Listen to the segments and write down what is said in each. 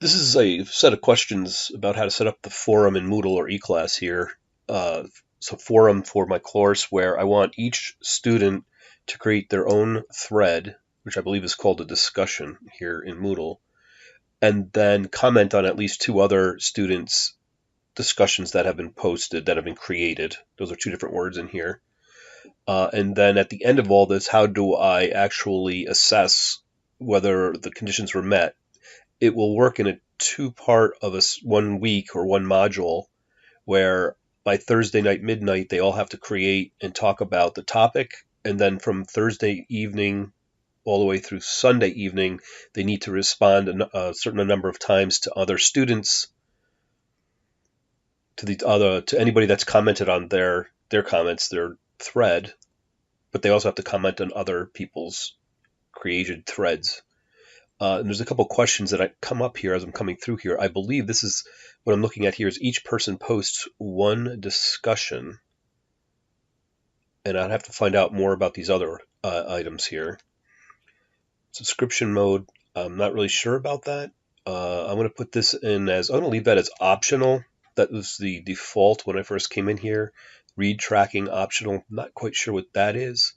This is a set of questions about how to set up the forum in Moodle or eClass here. It's a forum for my course where I want each student to create their own thread, which I believe is called a discussion here in Moodle, and then comment on at least two other students' discussions that have been posted, that have been created. Those are two different words in here. And then at the end of all this, how do I actually assess whether the conditions were met? It will work in a two-part of 1 week or one module where by Thursday night midnight they all have to create and talk about the topic, and then from Thursday evening all the way through Sunday evening they need to respond a certain number of times to other students, to anybody that's commented on their comments, their thread, but they also have to comment on other people's created threads. And there's a couple questions that come up here as I'm coming through here. I believe this is what I'm looking at here is each person posts one discussion. And I'd have to find out more about these other items here. Subscription mode, I'm not really sure about that. I'm going to put this in as, I'm going to leave that as optional. That was the default when I first came in here. Read tracking optional, not quite sure what that is.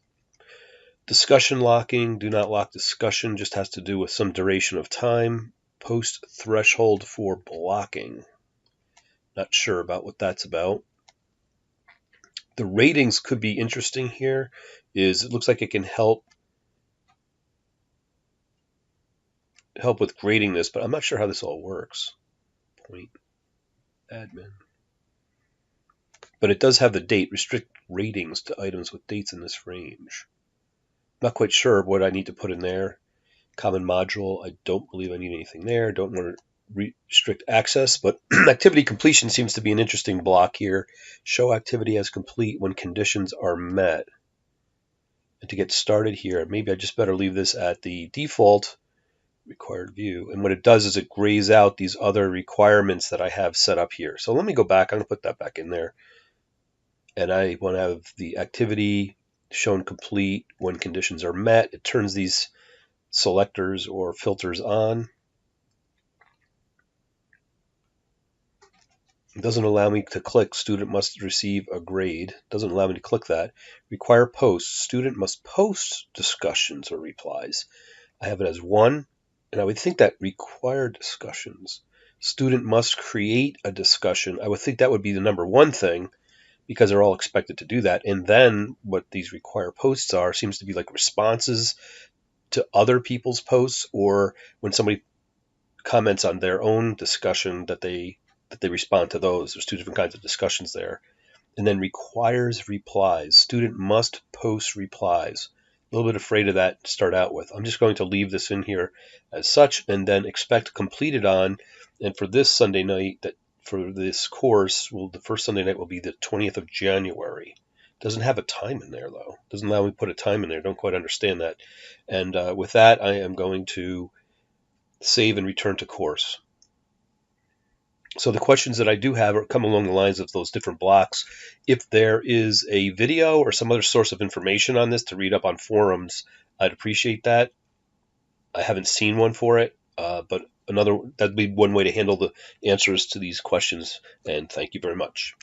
Discussion locking, do not lock discussion, just has to do with some duration of time. Post threshold for blocking. Not sure about what that's about. The ratings could be interesting here. It looks like it can help with grading this, but I'm not sure how this all works. Point admin. But it does have the date, restrict ratings to items with dates in this range. Not quite sure what I need to put in there. Common module, I don't believe I need anything there. Don't want to restrict access, but activity completion seems to be an interesting block here. Show activity as complete when conditions are met. And to get started here, maybe I just better leave this at the default required view. And what it does is it grays out these other requirements that I have set up here. So let me go back. I'm going to put that back in there. And I want to have the activity shown complete when conditions are met. It turns these selectors or filters on. It doesn't allow me to click student must receive a grade. It doesn't allow me to click that. Require posts. Student must post discussions or replies. I have it as 1, and I would think that require discussions. Student must create a discussion. I would think that would be the number 1 thing, because they're all expected to do that. And then what these require posts are seems to be like responses to other people's posts, or when somebody comments on their own discussion that they respond to those. There's 2 different kinds of discussions there. And then requires replies. Student must post replies. A little bit afraid of that to start out with. I'm just going to leave this in here as such, and then expect completed on. And for this Sunday night, for this course, the first Sunday night will be the 20th of January. Doesn't have a time in there, though. Doesn't allow me to put a time in there. Don't quite understand that. And with that, I am going to save and return to course. So the questions that I do have come along the lines of those different blocks. If there is a video or some other source of information on this to read up on forums, I'd appreciate that. I haven't seen one for it, but that'd be one way to handle the answers to these questions. And thank you very much.